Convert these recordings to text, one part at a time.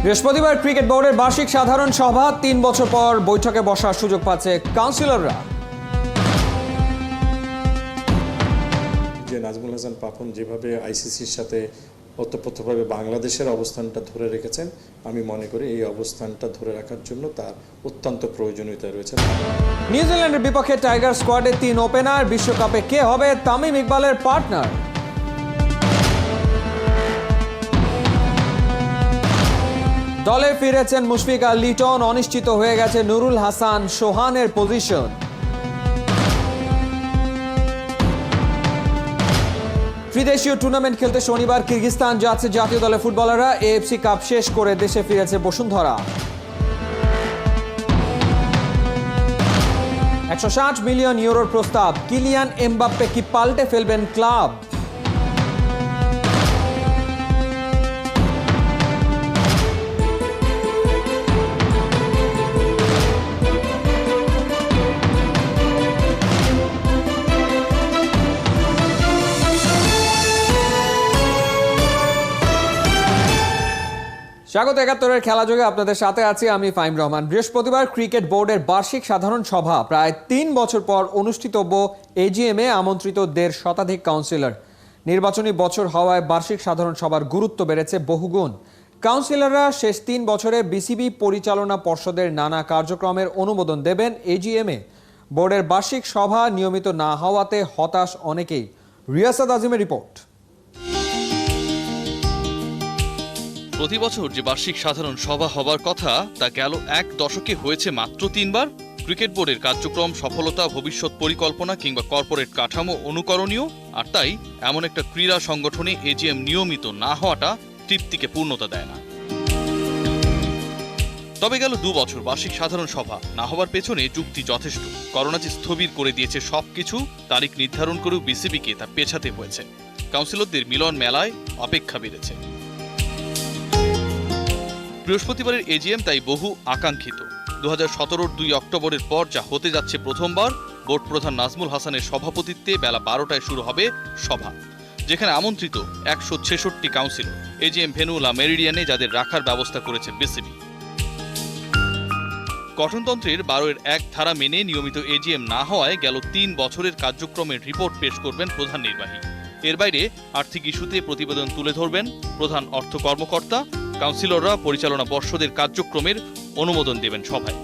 বৃহস্পতিবার ক্রিকেট বোর্ডের বার্ষিক সাধারণ সভা 3 বছর পর বৈঠকে বসার সুযোগ পাচ্ছে কাউন্সিলররা। যে নাজমুল হাসান পাপন যেভাবে আইসিসির সাথে ওতপ্রোতভাবে বাংলাদেশের অবস্থানটা ধরে রেখেছেন, আমি মনে করি এই অবস্থানটা ধরে রাখার জন্য তার অত্যন্ত প্রয়োজনীয়তা রয়েছে। নিউজিল্যান্ডের বিপক্ষে টাইগার স্কোয়াডে 3 ওপেনার, বিশ্বকাপে কে হবে তামিম ইকবালের পার্টনার? দলে ফিরেছেন মুশফিকা লিটন, অনিশ্চিত হয়ে গেছে নুরুল হাসান সোহানের পজিশন। ত্রিদেশীয় টুর্নামেন্ট খেলতে শনিবার কিরগিজস্তান যাচ্ছে জাতীয় দলের ফুটবলাররা। এএফসি কাপ শেষ করে দেশে ফিরেছে বসুন্ধরা। 160 মিলিয়ন ইউরোর প্রস্তাব, কিলিয়ান এমবাপ্পে কি পাল্টে ফেলবেন ক্লাব? স্বাগত 71-এর খেলাযোগে আপনাদের সাথে আছি আমি ফাহিম রহমান। বৃহস্পতিবার ক্রিকেট বোর্ডের বার্ষিক সাধারণ সভা প্রায় 3 বছর পর অনুষ্ঠিতব্য এজিএমে আমন্ত্রিত 1.5 শতাধিক কাউন্সিলর। নির্বাচনী বছর হওয়ায় বার্ষিক সাধারণ সভার গুরুত্ব বেড়েছে বহুগুণ। কাউন্সিলররা শেষ 3 বছরে বিসিবি পরিচালনা পর্ষদের নানা কার্যক্রমের অনুমোদন দেবেন এজিএমে। বোর্ডের বার্ষিক সভা নিয়মিত না হওয়াতে হতাশ অনেকেই। রিয়াসাত আজিমের রিপোর্ট। প্রতি বছর যে বার্ষিক সাধারণ সভা হবার কথা তা গেল 1 দশকে হয়েছে মাত্র 3 বার। ক্রিকেট বোর্ডের কার্যক্রম, সফলতা, ভবিষ্যৎ পরিকল্পনা কিংবা কর্পোরেট কাঠামো অনুকরণীয়, আর তাই এমন একটা ক্রীড়া সংগঠনে এজিএম নিয়মিত না হওয়াটা তৃপ্তিকে পূর্ণতা দেয় না। তবে গেল 2 বছর বার্ষিক সাধারণ সভা না হওয়ার পেছনে যুক্তি যথেষ্ট। করোনা যে স্থবির করে দিয়েছে সবকিছু, তারিখ নির্ধারণ করেও বিসিবিকে তা পেছাতে হয়েছে। কাউন্সিলরদের মিলন মেলায় অপেক্ষা বেড়েছে। বৃহস্পতিবারের এজিএম তাই বহু আকাঙ্ক্ষিত। 2017-র 2 অক্টোবরের পর যা হতে যাচ্ছে প্রথমবার, বোর্ড প্রধান নাজমুল হাসানের সভাপতিত্বে বেলা 12টায় শুরু হবে সভা, যেখানে আমন্ত্রিত 166 কাউন্সিলর। এজিএম ভেন্যু লা মেরিডিয়ানে যাদের রাখার ব্যবস্থা করেছে বিসিবি। গঠনতন্ত্রের 12-1 ধারা মেনে নিয়মিত এজিএম না হওয়ায় গেল 3 বছরের কার্যক্রমের রিপোর্ট পেশ করবেন প্রধান নির্বাহী। এর বাইরে আর্থিক ইস্যুতে প্রতিবেদন তুলে ধরবেন প্রধান অর্থ কর্মকর্তা। কাউন্সিলররা পরিচালনা পর্ষদের কার্যক্রমের অনুমোদন দেবেন সভায়।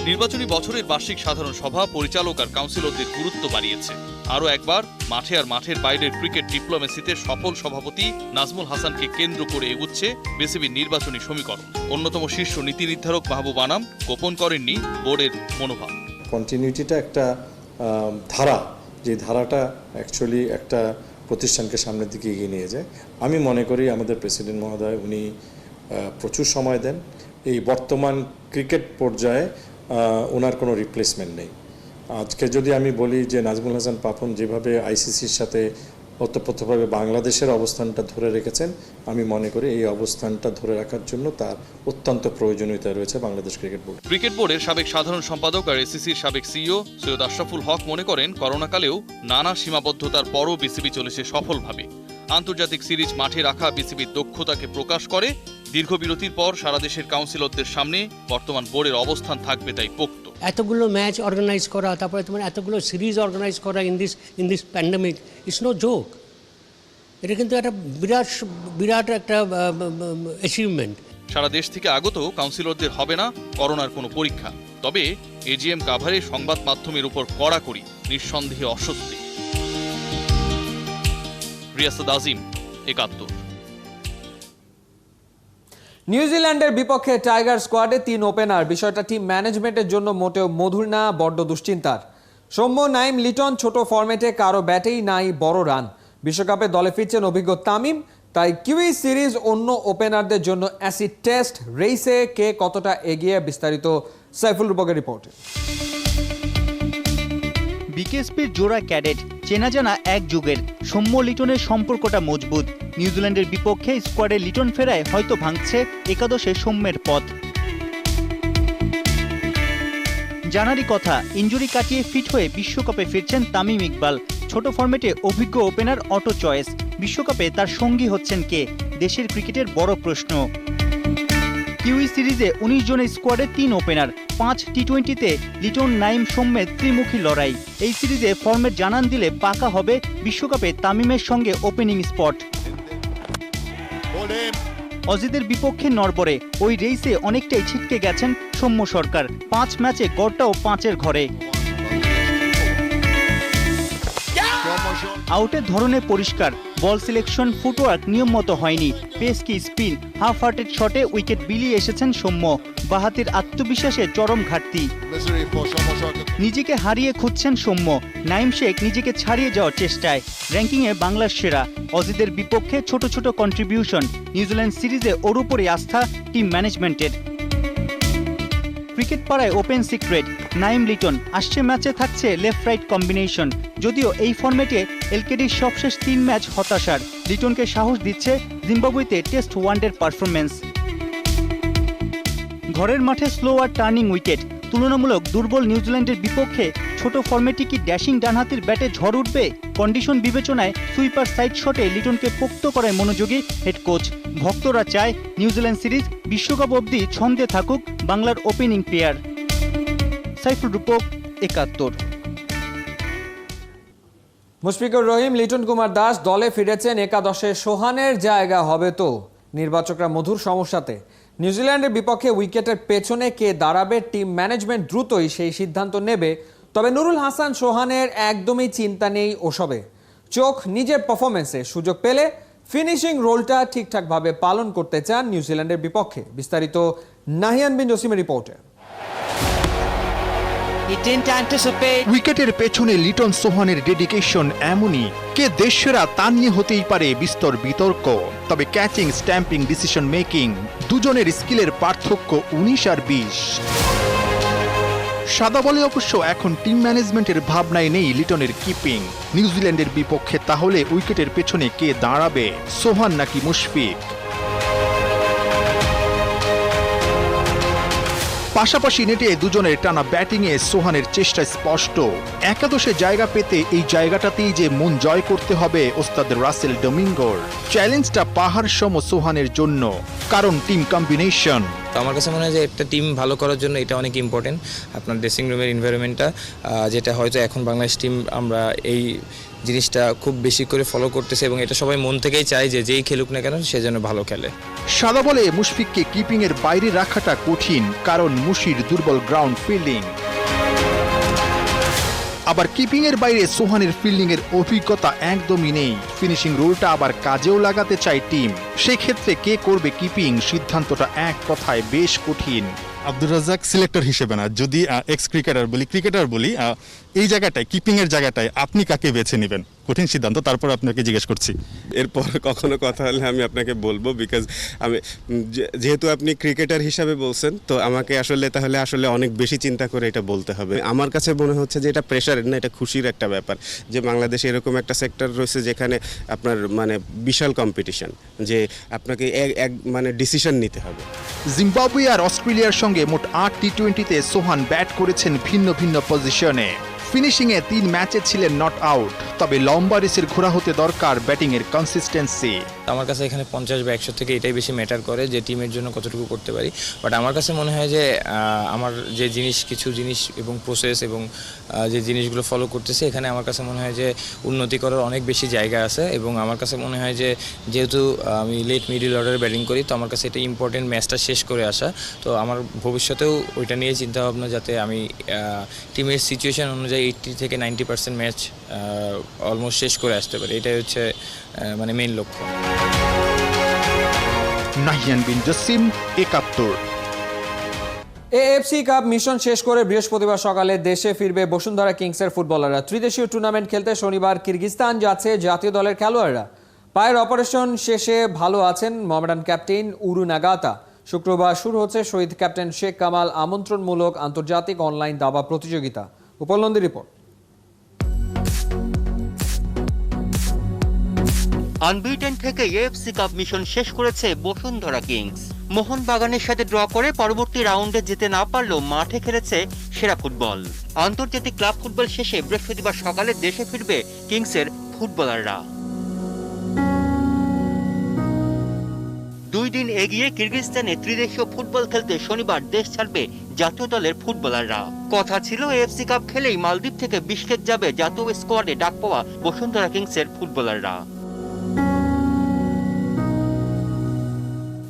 নির্বাচনী বছরের বার্ষিক সাধারণ সভা পরিচালক আর কাউন্সিলরদের গুরুত্ব বাড়িয়েছে। আরও একবার মাঠে আর মাঠের বাইরের ক্রিকেট ডিপ্লোমেসিতে সফল সভাপতি নাজমুল হাসানকে কেন্দ্র করে এগুচ্ছে বিসিবির নির্বাচনী সমীকরণ। অন্যতম শীর্ষ নীতি নির্ধারক মাহবুব আনাম গোপন করেননি বোর্ডের মনোভাব। কন্টিনিউটিটা একটা ধারা, যে ধারাটা অ্যাকচুয়ালি একটা প্রতিষ্ঠানকে সামনের দিকে এগিয়ে নিয়ে যায়। আমি মনে করি আমাদের প্রেসিডেন্ট মহোদয় উনি প্রচুর সময় দেন। এই বর্তমান ক্রিকেট পর্যায়ে ওনার কোনো রিপ্লেসমেন্ট নেই। আজকে যদি আমি বলি যে নাজমুল হাসান পাপন যেভাবে আইসিসির সাথে ওতপ্রোতভাবে বাংলাদেশের অবস্থানটা ধরে রেখেছেন, আমি মনে করি এই অবস্থানটা ধরে রাখার জন্য তার অত্যন্ত প্রয়োজনীয়তা রয়েছে বাংলাদেশ ক্রিকেট বোর্ড। ক্রিকেট বোর্ডের সাবেক সাধারণ সম্পাদক আর এসিসির সাবেক সিইও সৈয়দ আশরাফুল হক মনে করেন, করোনাকালেও নানা সীমাবদ্ধতার পরও বিসিবি চলেছে সফলভাবে। আন্তর্জাতিক সিরিজ মাঠে রাখা বিসিবির দক্ষতাকে প্রকাশ করে। দীর্ঘ বিরতির পর সারা দেশের কাউন্সিলরদের সামনে বর্তমান বোর্ডের অবস্থান থাকবে তাই পোক্ত। এতগুলো ম্যাচ অর্গানাইজ করা, তারপরে তোমার এতগুলো সিরিজ অর্গানাইজ করা in this pandemic it's no joke. এটা কিন্তু একটা বিরাট একটা অ্যাচিভমেন্ট। সারা দেশ থেকে আগত কাউন্সিলরদের হবে না করোনার কোনো পরীক্ষা। তবে এজিএম কাভারে সংবাদ মাধ্যমের উপর কড়াকড়ি, নিঃসন্দেহে অস্বস্তি। রিয়াসাত আজিম, 71। নিউজিল্যান্ডের বিপক্ষে টাইগার স্কোয়াডে 3 ওপেনার, বিষয়টা টিম ম্যানেজমেন্টের জন্য মোটেও মধুর না, বড্ড দুশ্চিন্তার। সৌম্য, নাইম, লিটন ছোট ফরম্যাটে কারো ব্যাটেই নাই বড় রান। বিশ্বকাপে দলে ফিরছেন অভিজ্ঞ তামিম, তাই কিউই সিরিজ অন্য ওপেনারদের জন্য অ্যাসিড টেস্ট। রেইসে কে কতটা এগিয়ে, বিস্তারিত সাইফুল রূপকের রিপোর্টে। বিকেএসপির জোড়া ক্যাডেট, চেনা জানা এক যুগের। সৌম্য লিটনের সম্পর্কটা মজবুত। নিউজিল্যান্ডের বিপক্ষে স্কোয়াডে লিটন ফেরায় হয়তো ভাঙছে একাদশে সৌম্যের পথ। জানারই কথা, ইনজুরি কাটিয়ে ফিট হয়ে বিশ্বকাপে ফিরছেন তামিম ইকবাল। ছোট ফরম্যাটে অভিজ্ঞ ওপেনার অটো চয়েস। বিশ্বকাপে তার সঙ্গী হচ্ছেন কে? দেশের ক্রিকেটের বড় প্রশ্ন। কিউই সিরিজে 19 জনের স্কোয়াডে 3 ওপেনার, 5 টি-20তে লিটন, নাইম, সৌম্যের ত্রিমুখী লড়াই। এই সিরিজে ফর্মেট জানান দিলে পাকা হবে বিশ্বকাপে তামিমের সঙ্গে ওপেনিং স্পট। অজিদের বিপক্ষে নড়বড়ে ওই রেসে অনেকটাই ছিটকে গেছেন সৌম্য সরকার। 5 ম্যাচে গড়টাও 5-এর ঘরে। আউটের ধরনে পরিষ্কার, বল সিলেকশন, ফুটওয়ার্ক নিয়ম মতো হয়নি। পেস কি স্পিন, হাফ হার্টেড শটে উইকেট বিলিয়ে এসেছেন সৌম্য। বাঁহাতির আত্মবিশ্বাসে চরম ঘাটতি। নিজেকে হারিয়ে খুঁজছেন সৌম্য। নাইম শেখ নিজেকে ছাড়িয়ে যাওয়ার চেষ্টায়, র্যাঙ্কিংয়ে বাংলার সেরা। অজিদের বিপক্ষে ছোট ছোট কন্ট্রিবিউশন। নিউজিল্যান্ড সিরিজে ওর উপরই আস্থা টিম ম্যানেজমেন্টের। ক্রিকেট পাড়ায় ওপেন সিক্রেট, নাইম লিটন আসছে ম্যাচে থাকছে লেফট রাইট কম্বিনেশন। যদিও এই ফরম্যাটে এলকেডির সবশেষ 3 ম্যাচ হতাশার। লিটনকে সাহস দিচ্ছে জিম্বাবুয়েতে টেস্ট ওয়ানডের পারফরমেন্স। ঘরের মাঠে স্লো আর টার্নিং উইকেট। তুলনামূলক দুর্বল নিউজিল্যান্ডের বিপক্ষে ছোট ফরম্যাটে কি ড্যাশিং ডানহাতির ব্যাটে ঝড় উঠবে? কন্ডিশন বিবেচনায় সুইপার সাইড শটে লিটনকে পোক্ত করায় মনোযোগী হেড কোচ। ভক্তরা চায় নিউজিল্যান্ড সিরিজ বিশ্বকাপ অবধি ছন্দে থাকুক বাংলার ওপেনিং পেয়ার। সাইফুল রূপক, 71। মুশফিকুর রহিম, লিটন কুমার দাস দলে ফিরেছেন। একাদশে সোহানের জায়গা হবে তো? নির্বাচকরা মধুর সমস্যাতে। নিউজিল্যান্ডের বিপক্ষে উইকেটের পেছনে কে দাঁড়াবে, টিম ম্যানেজমেন্ট দ্রুতই সেই সিদ্ধান্ত নেবে। তবে নুরুল হাসান সোহানের একদমই চিন্তা নেই ওসবে। চোখ নিজের পারফরমেন্সে, সুযোগ পেলে ফিনিশিং রোলটা ঠিকঠাকভাবে পালন করতে চান নিউজিল্যান্ডের বিপক্ষে। বিস্তারিত নাহিয়ান বিন জসিমের রিপোর্টে। উইকেটের পেছনে লিটন সোহানের ডেডিকেশন এমনই, কে দেশসেরা তা নিয়ে হতেই পারে বিস্তর বিতর্ক। তবে ক্যাচিং, স্ট্যাম্পিং, ডিসিশন মেকিং দুজনের স্কিলের পার্থক্য 19 আর 20। সাদা বলে অবশ্য এখন টিম ম্যানেজমেন্টের ভাবনায় নেই লিটনের কিপিং। নিউজিল্যান্ডের বিপক্ষে তাহলে উইকেটের পেছনে কে দাঁড়াবে, সোহান নাকি মুশফিক? পাশাপাশি নেটে দুজনের টানা ব্যাটিংয়ে সোহানের চেষ্টা স্পষ্ট। একাদশে জায়গা পেতে এই জায়গাটাতেই যে মন জয় করতে হবে ওস্তাদ রাসেল ডোমিঙ্গোর। চ্যালেঞ্জটা পাহাড় সম সোহানের জন্য, কারণ টিম কম্বিনেশন। আমার কাছে মনে হয় যে একটা টিম ভালো করার জন্য এটা অনেক ইম্পর্টেন্ট। আপনার ড্রেসিং রুমের এনভায়রনমেন্টটা, যেটা হয়তো এখন বাংলাদেশ টিম আমরা এই জিনিসটা খুব বেশি করে ফলো করতেছে এবং এটা সবাই মন থেকেই চায় যে যেই খেলুক না কেন সে যেন ভালো খেলে। সাদা বলে মুশফিককে কিপিং এর বাইরে রাখাটা কঠিন, কারণ মুশির দুর্বল গ্রাউন্ড ফিল্ডিং। আবার কিপিং এর বাইরে সোহানের ফিল্ডিং এর অভিজ্ঞতা একদমই নেই। ফিনিশিং রোলটা আবার কাজেও লাগাতে চায় টিম। সেক্ষেত্রে কে করবে কিপিং, সিদ্ধান্তটা এক কথায় বেশ কঠিন। আব্দুর রাজ্জাক সিলেক্টর হিসেবে না, যদি এক্স ক্রিকেটার বলি এই জায়গাটায় কিপিং এর জায়গাটায় আপনি কাকে বেছে নেবেন? কঠিন সিদ্ধান্ত, তারপর আপনাকে জিজ্ঞেস করছি। এরপর কখনো কথা হলে আমি আপনাকে বলবো, বিকজ আমি যেহেতু আপনি ক্রিকেটার হিসাবে বলছেন তো আমাকে তাহলে অনেক বেশি চিন্তা করে এটা বলতে হবে। আমার কাছে মনে হচ্ছে যে এটা প্রেশারের না, এটা খুশির একটা ব্যাপার যে বাংলাদেশে এরকম একটা সেক্টর রয়েছে যেখানে আপনার বিশাল কম্পিটিশন, যে আপনাকে এক ডিসিশন নিতে হবে। জিম্বাবুয়ে আর অস্ট্রেলিয়ার সঙ্গে মোট 8 টি-20তে সোহান ব্যাট করেছেন ভিন্ন ভিন্ন পজিশনে। ফিনিশিংয়ে 3 ম্যাচে ছিলেন নট আউট। তবে লম্বা রেসের ঘোড়া হতে দরকার ব্যাটিংয়ের কনসিস্টেন্সি। আমার কাছে এখানে 50 বা 100 থেকে এটাই বেশি ম্যাটার করে যে টিমের জন্য কতটুকু করতে পারি। বাট আমার কাছে মনে হয় যে আমার যে কিছু জিনিস এবং প্রসেস এবং যে জিনিসগুলো ফলো করতেছে, এখানে আমার কাছে মনে হয় যে উন্নতি করার অনেক বেশি জায়গা আছে। এবং আমার কাছে মনে হয় যে যেহেতু আমি লেট মিডল অর্ডারে ব্যাটিং করি, তো আমার কাছে এটা ইম্পর্টেন্ট ম্যাচটা শেষ করে আসা। তো আমার ভবিষ্যতেও ওইটা নিয়ে চিন্তাভাবনা, যাতে আমি টিমের সিচুয়েশন অনুযায়ী 80 থেকে 90% ম্যাচ অলমোস্ট শেষ করে আসতে পারি। এটাই হচ্ছে মেইন লক্ষ্য। নাহিয়ান বিন জসিম, 71। এএফসি কাপ মিশন শেষ করে বৃহস্পতিবার সকালে দেশে ফিরবে বসুন্ধরা কিংসের ফুটবলাররা। ত্রিদেশীয় টুর্নামেন্ট খেলতে শনিবার কিরগিজস্তান যাচ্ছে জাতীয় দলের খেলোয়াড়রা। পায়ের অপারেশন শেষে ভালো আছেন মোহামেডান ক্যাপ্টেন উরু নাগাতা। শুক্রবার শুরু হচ্ছে শহীদ ক্যাপ্টেন শেখ কামাল আমন্ত্রণমূলক আন্তর্জাতিক অনলাইন দাবা প্রতিযোগিতা। উপলব্ধি রিপোর্ট। আনবিটেন থেকে এএফসি কাপ মিশন শেষ করেছে বসুন্ধরা কিংস। মোহনবাগানের সাথে ড্র করে পরবর্তী রাউন্ডে যেতে না পারলেও মাঠে খেলেছে সেরা ফুটবল। আন্তর্জাতিক ক্লাব ফুটবল শেষে বৃহস্পতিবার সকালে দেশে ফিরবে কিংসের ফুটবলাররা। 2 দিন এগিয়ে কিরগিজস্তানে ত্রিদেশীয় ফুটবল খেলতে শনিবার দেশ ছাড়বে জাতীয় দলের ফুটবলাররা। কথা ছিল এএফসি কাপ খেলেই মালদ্বীপ থেকে বিশকেক যাবে জাতীয় স্কোয়াডে ডাক পাওয়া বসুন্ধরা কিংসের ফুটবলাররা।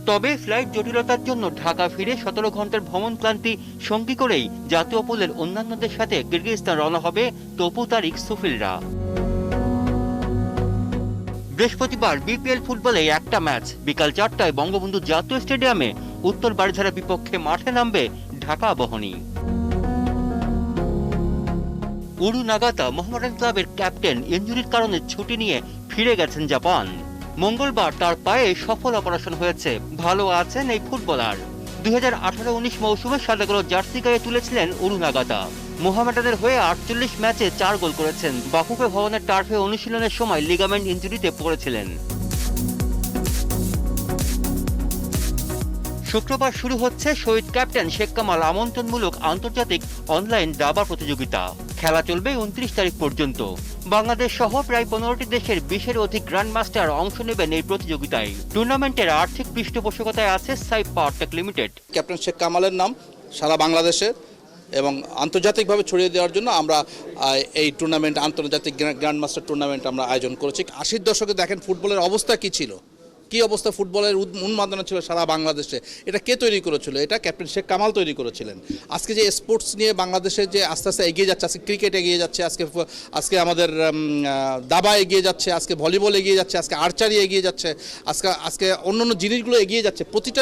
তবে ফ্লাইট জটিলতার জন্য ঢাকা ফিরে 17 ঘন্টার ভ্রমণ ক্লান্তি সঙ্গী করেই জাতীয় পুলের অন্যান্যদের সাথে কিরগিজস্তান রওনা হবে তপু তারিক সুফিলরা। বৃহস্পতিবার বিপিএল ফুটবলে একটা ম্যাচ বিকাল 4টায় বঙ্গবন্ধু জাতীয় স্টেডিয়ামে উত্তর বারিধারা বিপক্ষে মাঠে নামবে ঢাকা আবাহনী। উরু নাগাতা মোহামেডান ক্লাবের ক্যাপ্টেন ইনজুরির কারণে ছুটি নিয়ে ফিরে গেছেন জাপান। মঙ্গলবার তার পায়ে সফল অপারেশন হয়েছে। ভালো আছেন এই ফুটবলার। 2018-19 মৌসুমে সাদা কালো জার্সি গায়ে তুলেছিলেন উরু নাগাতা। মোহামেডানের হয়ে 48 ম্যাচে 4 গোল করেছেন। বাফুফে ভবনের টার্ফে অনুশীলনের সময় লিগামেন্ট ইনজুরিতে পড়েছিলেন। শুক্রবার শুরু হচ্ছে শহীদ ক্যাপ্টেন শেখ কামাল আমন্ত্রণমূলক আন্তর্জাতিক অনলাইন দাবা প্রতিযোগিতা। খেলা চলবে 29 তারিখ পর্যন্ত। বাংলাদেশ সহ প্রায় 15টি দেশের 20-এর অধিক গ্র্যান্ড মাস্টার অংশ নেবেন এই প্রতিযোগিতায়। টুর্নামেন্টের আর্থিক পৃষ্ঠপোষকতায় আছে Saif Powertech limited. Captain Sheikh কামালের নাম সারা বাংলাদেশে এবং আন্তর্জাতিকভাবে ছড়িয়ে দেওয়ার জন্য আমরা এই টুর্নামেন্ট আন্তর্জাতিক গ্র্যান্ড মাস্টার টুর্নামেন্ট আমরা আয়োজন করেছি। 80-র দশকে দেখেন ফুটবলের অবস্থা কী ছিল, কী অবস্থা ফুটবলের উন্মাদনা ছিল সারা বাংলাদেশে। এটা কে তৈরি করেছিল? এটা ক্যাপ্টেন শেখ কামাল তৈরি করেছিলেন। আজকে যে স্পোর্টস নিয়ে বাংলাদেশে যে আস্তে আস্তে এগিয়ে যাচ্ছে, আজকে ক্রিকেট এগিয়ে যাচ্ছে, আজকে আমাদের দাবা এগিয়ে যাচ্ছে, আজকে ভলিবল এগিয়ে যাচ্ছে, আজকে আর্চারি এগিয়ে যাচ্ছে, আজকে অন্যান্য জিনিসগুলো এগিয়ে যাচ্ছে। প্রতিটা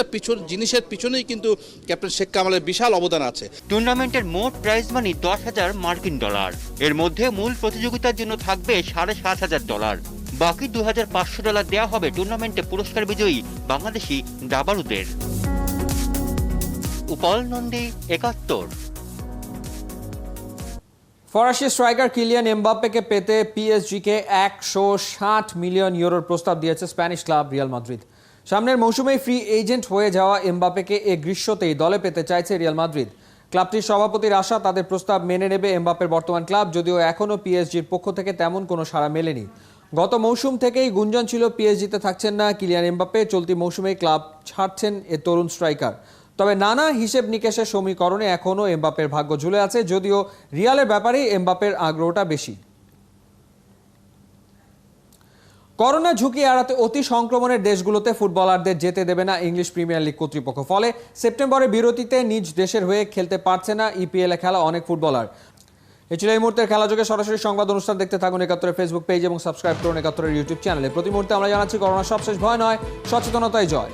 জিনিসের পিছনেই কিন্তু ক্যাপ্টেন শেখ কামালের বিশাল অবদান আছে। টুর্নামেন্টের মোট প্রাইজ মানি $10,000 মার্কিন। এর মধ্যে মূল প্রতিযোগিতার জন্য থাকবে $7,500। বাকি $2,500 দেওয়া হবে টুর্নামেন্টে পুরস্কার বিজয়ী বাংলাদেশি দাবাড়ুদের। উপাল নন্দী, 71। ফরাসি স্ট্রাইকার কিলিয়ান এমবাপ্পেকে পেতে পিএসজিকে 160 মিলিয়ন ইউরোর প্রস্তাব দিয়েছে স্প্যানিশ ক্লাব রিয়াল মাদ্রিদ। সামনের মৌসুমেই ফ্রি এজেন্ট হয়ে যাওয়া এমবাপ্পেকে এ গ্রীষ্মতেই দলে পেতে চাইছে রিয়াল মাদ্রিদ। ক্লাবটির সভাপতির আশা তাদের প্রস্তাব মেনে নেবে এমবাপ্পের বর্তমান ক্লাব, যদিও এখনও পিএসজির পক্ষ থেকে তেমন কোনো সাড়া মেলেনি। গত মৌসুম থেকেই গুঞ্জন ছিল পিএসজিতে থাকছেন না কিলিয়ান এমবাপ্পে। চলতি মৌসুমেই ক্লাব ছাড়ছেন এ তরুণ স্ট্রাইকার। তবে নানা হিসেব নিকেশের সমীকরণে এখনও এমবাপ্পের ভাগ্য ঝুলে আছে, যদিও রিয়ালের ব্যাপারেই এমবাপ্পের আগ্রহটা বেশি। করোনা ঝুঁকি এড়াতে অতি সংক্রমণের দেশগুলোতে ফুটবলারদের যেতে দেবে না ইংলিশ প্রিমিয়ার লিগ কর্তৃপক্ষ। ফলে সেপ্টেম্বরের বিরতিতে নিজ দেশের হয়ে খেলতে পারছে না ইপিএলে খেলা অনেক ফুটবলার। এ ছিল এই মুহূর্তের খেলাযোগে সরাসরি সংবাদ অনুষ্ঠান দেখতে থাকুন 71-এর ফেসবুক পেজ এবং সাবস্ক্রাইব করুন 71-এর ইউটিউব চ্যানেলে। প্রতি মুহূর্তে আমরা জানাচ্ছি করোনা সবশেষ ভয় নয়, সচেতনতাই জয়।